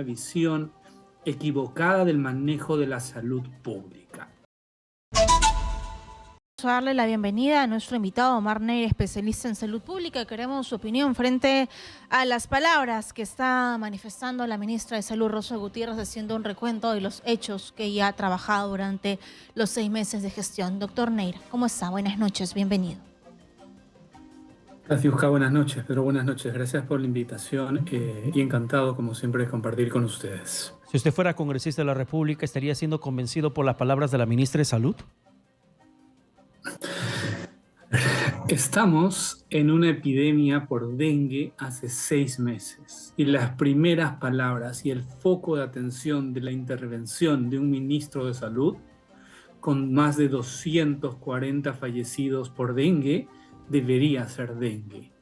una visión equivocada del manejo de la salud pública. Vamos a darle la bienvenida a nuestro invitado Omar Neira, especialista en salud pública. Queremos su opinión frente a las palabras que está manifestando la ministra de Salud, Rosa Gutiérrez, haciendo un recuento de los hechos que ella ha trabajado durante los 6 meses de gestión. Doctor Neira, ¿cómo está? Buenas noches, bienvenido. Gracias, Oscar. Buenas noches, Pedro. Buenas noches. Gracias por la invitación y encantado, como siempre, de compartir con ustedes. Si usted fuera congresista de la República, ¿estaría siendo convencido por las palabras de la ministra de Salud? Estamos en una epidemia por dengue hace 6 meses y las primeras palabras y el foco de atención de la intervención de un ministro de Salud con más de 240 fallecidos por dengue debería ser dengue.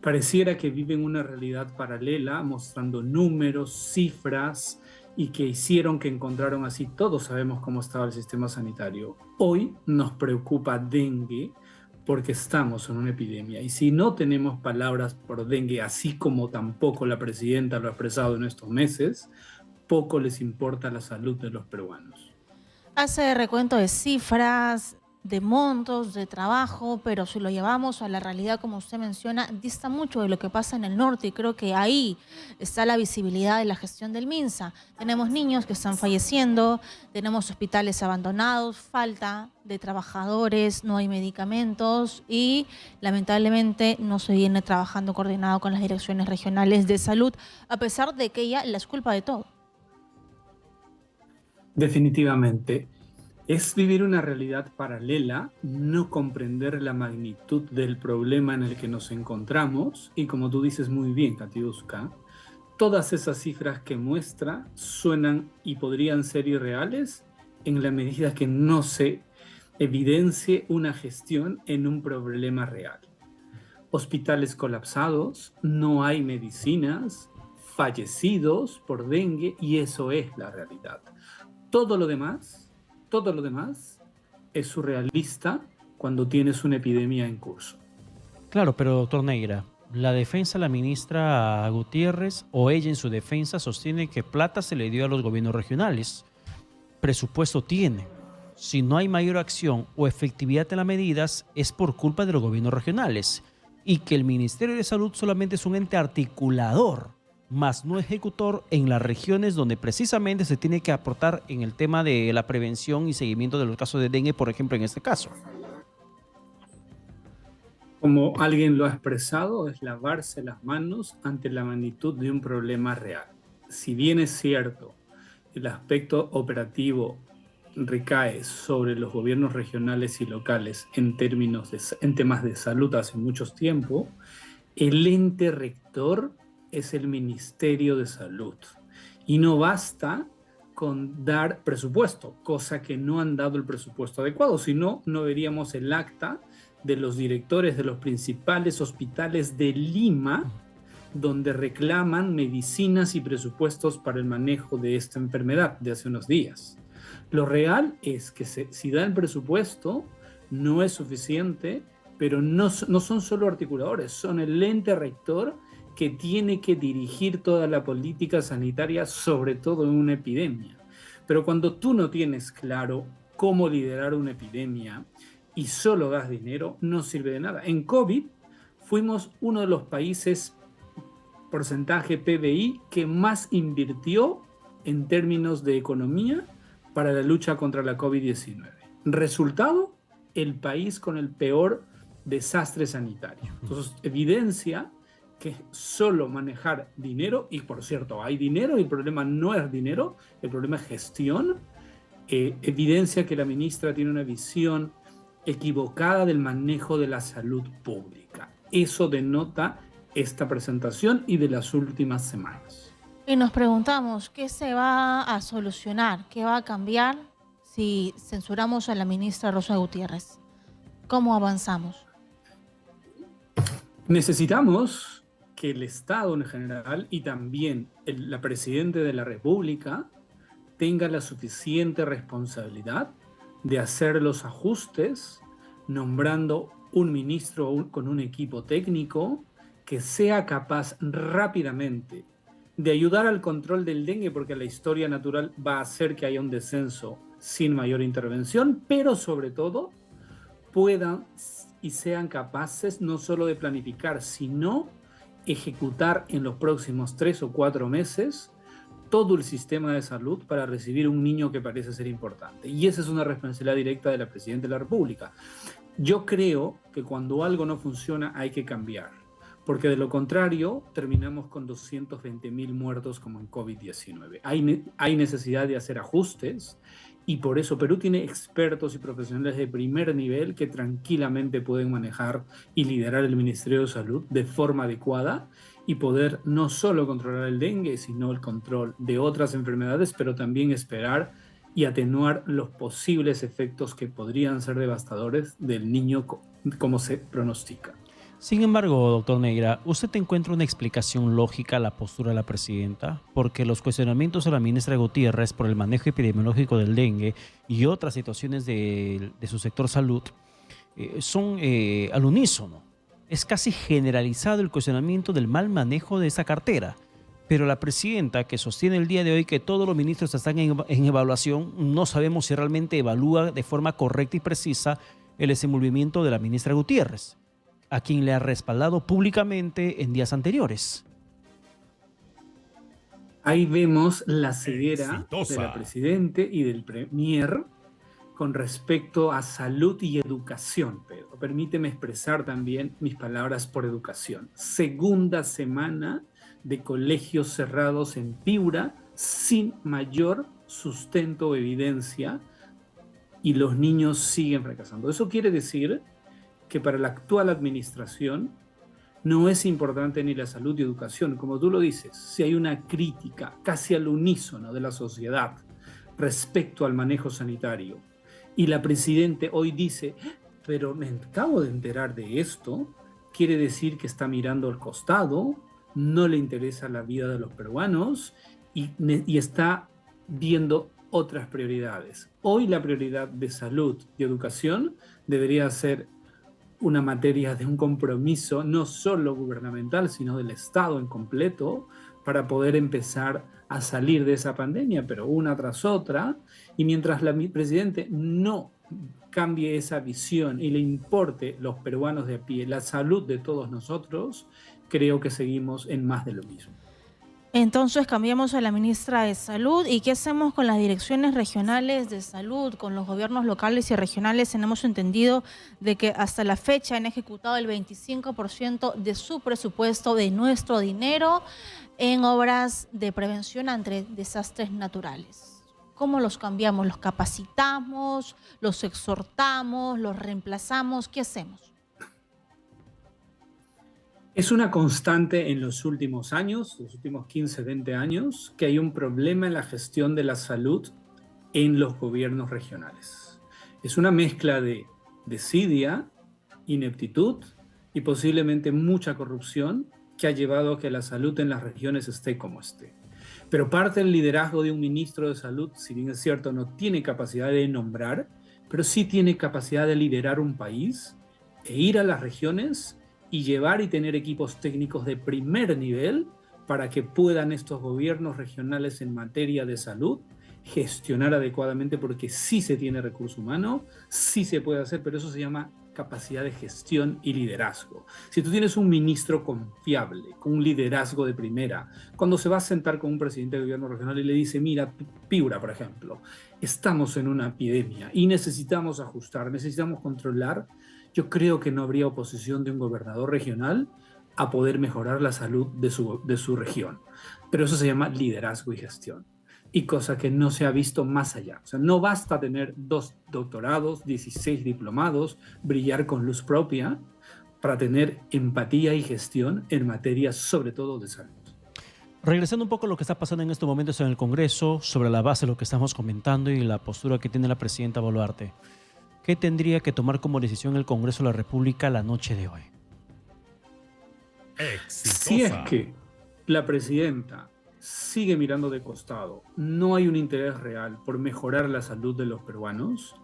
Pareciera que viven una realidad paralela mostrando números, cifras y que hicieron que encontraron así. Todos sabemos cómo estaba el sistema sanitario. Hoy nos preocupa dengue porque estamos en una epidemia y si no tenemos palabras por dengue, así como tampoco la presidenta lo ha expresado en estos meses, poco les importa la salud de los peruanos. Hace recuento de cifras, de montos, de trabajo, pero si lo llevamos a la realidad, como usted menciona, dista mucho de lo que pasa en el norte y creo que ahí está la visibilidad de la gestión del MINSA. Tenemos niños que están falleciendo, tenemos hospitales abandonados, falta de trabajadores, no hay medicamentos y lamentablemente no se viene trabajando coordinado con las direcciones regionales de salud, a pesar de que ella la es culpa de todo. Definitivamente. Es vivir una realidad paralela, no comprender la magnitud del problema en el que nos encontramos y como tú dices muy bien, Katiuska, todas esas cifras que muestra suenan y podrían ser irreales en la medida que no se evidencie una gestión en un problema real. Hospitales colapsados, no hay medicinas, fallecidos por dengue y eso es la realidad. Todo lo demás es surrealista cuando tienes una epidemia en curso. Claro, pero doctor Neira, la defensa de la ministra Gutiérrez o ella en su defensa sostiene que plata se le dio a los gobiernos regionales. Presupuesto tiene. Si no hay mayor acción o efectividad en las medidas es por culpa de los gobiernos regionales y que el Ministerio de Salud solamente es un ente articulador, más no ejecutor en las regiones donde precisamente se tiene que aportar en el tema de la prevención y seguimiento de los casos de dengue, por ejemplo, en este caso. Como alguien lo ha expresado, es lavarse las manos ante la magnitud de un problema real. Si bien es cierto, el aspecto operativo recae sobre los gobiernos regionales y locales en temas de salud hace mucho tiempo, el ente rector es el Ministerio de Salud y no basta con dar presupuesto, cosa que no han dado el presupuesto adecuado, si no, no veríamos el acta de los directores de los principales hospitales de Lima donde reclaman medicinas y presupuestos para el manejo de esta enfermedad de hace unos días. Lo real es que si da el presupuesto no es suficiente, pero no son solo articuladores, son el ente rector que tiene que dirigir toda la política sanitaria, sobre todo en una epidemia. Pero cuando tú no tienes claro cómo liderar una epidemia y solo das dinero, no sirve de nada. En COVID fuimos uno de los países, porcentaje PBI, que más invirtió en términos de economía para la lucha contra la COVID-19. Resultado, el país con el peor desastre sanitario. Entonces, evidencia que solo manejar dinero, y por cierto, hay dinero y el problema no es dinero, el problema es gestión, evidencia que la ministra tiene una visión equivocada del manejo de la salud pública. Eso denota esta presentación y de las últimas semanas. Y nos preguntamos, ¿qué se va a solucionar? ¿Qué va a cambiar si censuramos a la ministra Rosa Gutiérrez? ¿Cómo avanzamos? Necesitamos que el Estado en general y también la Presidenta de la República tenga la suficiente responsabilidad de hacer los ajustes, nombrando un ministro con un equipo técnico que sea capaz rápidamente de ayudar al control del dengue, porque la historia natural va a hacer que haya un descenso sin mayor intervención, pero sobre todo puedan y sean capaces no solo de planificar, sino ejecutar en los próximos 3 o 4 meses todo el sistema de salud para recibir un niño que parece ser importante. Y esa es una responsabilidad directa de la Presidenta de la República. Yo creo que cuando algo no funciona hay que cambiar, porque de lo contrario terminamos con 220.000 muertos como en COVID-19. Hay necesidad de hacer ajustes y por eso Perú tiene expertos y profesionales de primer nivel que tranquilamente pueden manejar y liderar el Ministerio de Salud de forma adecuada y poder no solo controlar el dengue, sino el control de otras enfermedades, pero también esperar y atenuar los posibles efectos que podrían ser devastadores del niño como se pronostica. Sin embargo, doctor Neira, ¿usted encuentra una explicación lógica a la postura de la presidenta? Porque los cuestionamientos a la ministra Gutiérrez por el manejo epidemiológico del dengue y otras situaciones de su sector salud son al unísono. Es casi generalizado el cuestionamiento del mal manejo de esa cartera. Pero la presidenta, que sostiene el día de hoy que todos los ministros están en evaluación, no sabemos si realmente evalúa de forma correcta y precisa el desenvolvimiento de la ministra Gutiérrez, a quien le ha respaldado públicamente en días anteriores. Ahí vemos la ceguera de la presidenta y del premier con respecto a salud y educación, Pedro. Permíteme expresar también mis palabras por educación. Segunda semana de colegios cerrados en Piura sin mayor sustento o evidencia y los niños siguen fracasando. Eso quiere decir que para la actual administración no es importante ni la salud y educación. Como tú lo dices, si hay una crítica casi al unísono de la sociedad respecto al manejo sanitario y la presidenta hoy dice, pero me acabo de enterar de esto, quiere decir que está mirando al costado, no le interesa la vida de los peruanos y está viendo otras prioridades. Hoy la prioridad de salud y educación debería ser una materia de un compromiso no solo gubernamental, sino del Estado en completo para poder empezar a salir de esa pandemia, pero una tras otra. Y mientras la presidenta no cambie esa visión y le importe los peruanos de a pie, la salud de todos nosotros, creo que seguimos en más de lo mismo. Entonces cambiamos a la ministra de Salud. ¿Y qué hacemos con las direcciones regionales de salud, con los gobiernos locales y regionales? Tenemos entendido de que hasta la fecha han ejecutado el 25% de su presupuesto, de nuestro dinero, en obras de prevención ante desastres naturales. ¿Cómo los cambiamos? ¿Los capacitamos? ¿Los exhortamos? ¿Los reemplazamos? ¿Qué hacemos? Es una constante en los últimos años, los últimos 15, 20 años, que hay un problema en la gestión de la salud en los gobiernos regionales. Es una mezcla de desidia, ineptitud y posiblemente mucha corrupción que ha llevado a que la salud en las regiones esté como esté. Pero parte del liderazgo de un ministro de salud, si bien es cierto, no tiene capacidad de nombrar, pero sí tiene capacidad de liderar un país e ir a las regiones y llevar y tener equipos técnicos de primer nivel para que puedan estos gobiernos regionales en materia de salud gestionar adecuadamente, porque sí se tiene recurso humano, sí se puede hacer, pero eso se llama capacidad de gestión y liderazgo. Si tú tienes un ministro confiable, con un liderazgo de primera, cuando se va a sentar con un presidente de gobierno regional y le dice, mira, Piura, por ejemplo, estamos en una epidemia y necesitamos ajustar, necesitamos controlar, yo creo que no habría oposición de un gobernador regional a poder mejorar la salud de su región. Pero eso se llama liderazgo y gestión. Y cosa que no se ha visto más allá. O sea, no basta tener 2 doctorados, 16 diplomados, brillar con luz propia para tener empatía y gestión en materia sobre todo de salud. Regresando un poco a lo que está pasando en estos momentos en el Congreso, sobre la base de lo que estamos comentando y la postura que tiene la presidenta Boluarte, ¿qué tendría que tomar como decisión el Congreso de la República la noche de hoy? Exitosa. Si es que la presidenta sigue mirando de costado, no hay un interés real por mejorar la salud de los peruanos,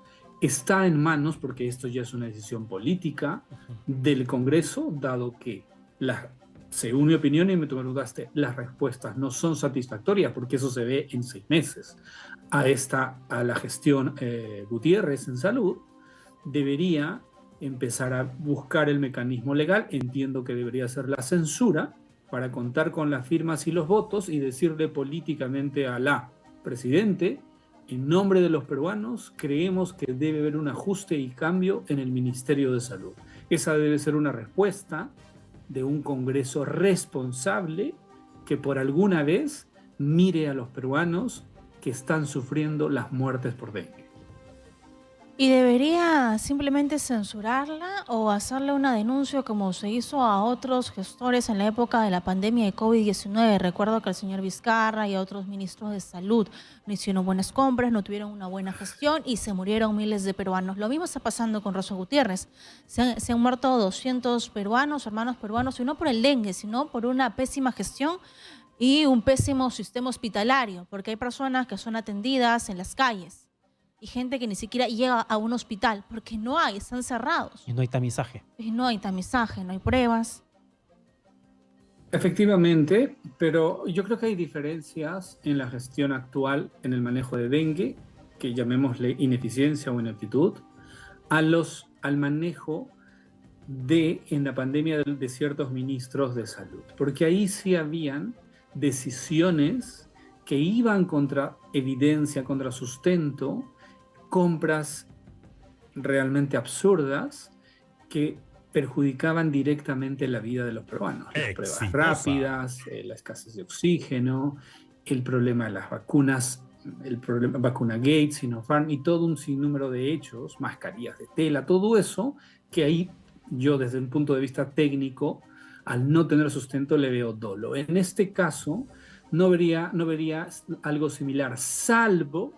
está en manos, porque esto ya es una decisión política del Congreso, dado que la según mi opinión, y me preguntaste, las respuestas no son satisfactorias, porque eso se ve en 6 meses. A la gestión Gutiérrez en salud, debería empezar a buscar el mecanismo legal. Entiendo que debería ser la censura para contar con las firmas y los votos y decirle políticamente a la presidente, en nombre de los peruanos, creemos que debe haber un ajuste y cambio en el Ministerio de Salud. Esa debe ser una respuesta de un Congreso responsable que por alguna vez mire a los peruanos que están sufriendo las muertes por dengue. ¿Y debería simplemente censurarla o hacerle una denuncia como se hizo a otros gestores en la época de la pandemia de COVID-19? Recuerdo que el señor Vizcarra y a otros ministros de salud no hicieron buenas compras, no tuvieron una buena gestión y se murieron miles de peruanos. Lo mismo está pasando con Rosa Gutiérrez. Se han muerto 200 peruanos, hermanos peruanos, y no por el dengue, sino por una pésima gestión y un pésimo sistema hospitalario, porque hay personas que son atendidas en las calles y gente que ni siquiera llega a un hospital porque no hay, están cerrados. Y no hay tamizaje. Y no hay tamizaje, no hay pruebas. Efectivamente, pero yo creo que hay diferencias en la gestión actual en el manejo de dengue, que llamémosle ineficiencia o ineptitud, al manejo en la pandemia de ciertos ministros de salud. Porque ahí sí habían decisiones que iban contra evidencia, contra sustento, compras realmente absurdas que perjudicaban directamente la vida de los peruanos. Las pruebas rápidas, la escasez de oxígeno, el problema de las vacunas, el problema vacuna Gates, Sinopharm y todo un sinnúmero de hechos, mascarillas de tela, todo eso que ahí yo desde un punto de vista técnico, al no tener sustento le veo dolo. En este caso no vería algo similar, salvo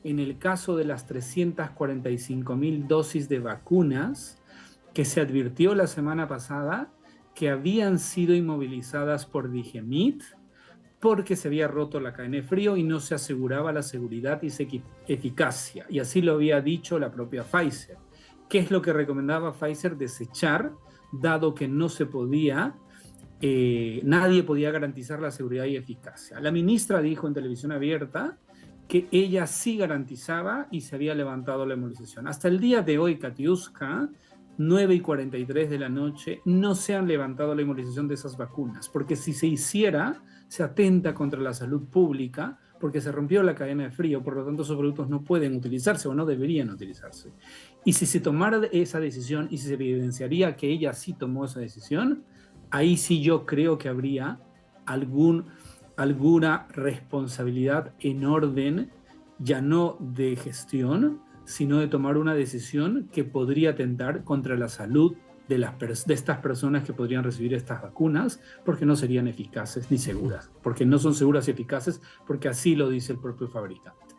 en el caso de las 345,000 dosis de vacunas que se advirtió la semana pasada que habían sido inmovilizadas por Digemit porque se había roto la cadena de frío y no se aseguraba la seguridad y eficacia. Y así lo había dicho la propia Pfizer. ¿Qué es lo que recomendaba Pfizer? Desechar, dado que no se podía, nadie podía garantizar la seguridad y eficacia. La ministra dijo en televisión abierta que ella sí garantizaba y se había levantado la inmunización. Hasta el día de hoy, Katiuska, 9:43 de la noche, no se han levantado la inmunización de esas vacunas, porque si se hiciera, se atenta contra la salud pública, porque se rompió la cadena de frío, por lo tanto esos productos no pueden utilizarse o no deberían utilizarse. Y si se tomara esa decisión y si se evidenciaría que ella sí tomó esa decisión, ahí sí yo creo que habría alguna responsabilidad en orden, ya no de gestión, sino de tomar una decisión que podría atentar contra la salud de estas personas que podrían recibir estas vacunas, porque no serían eficaces ni seguras, porque no son seguras y eficaces, porque así lo dice el propio fabricante.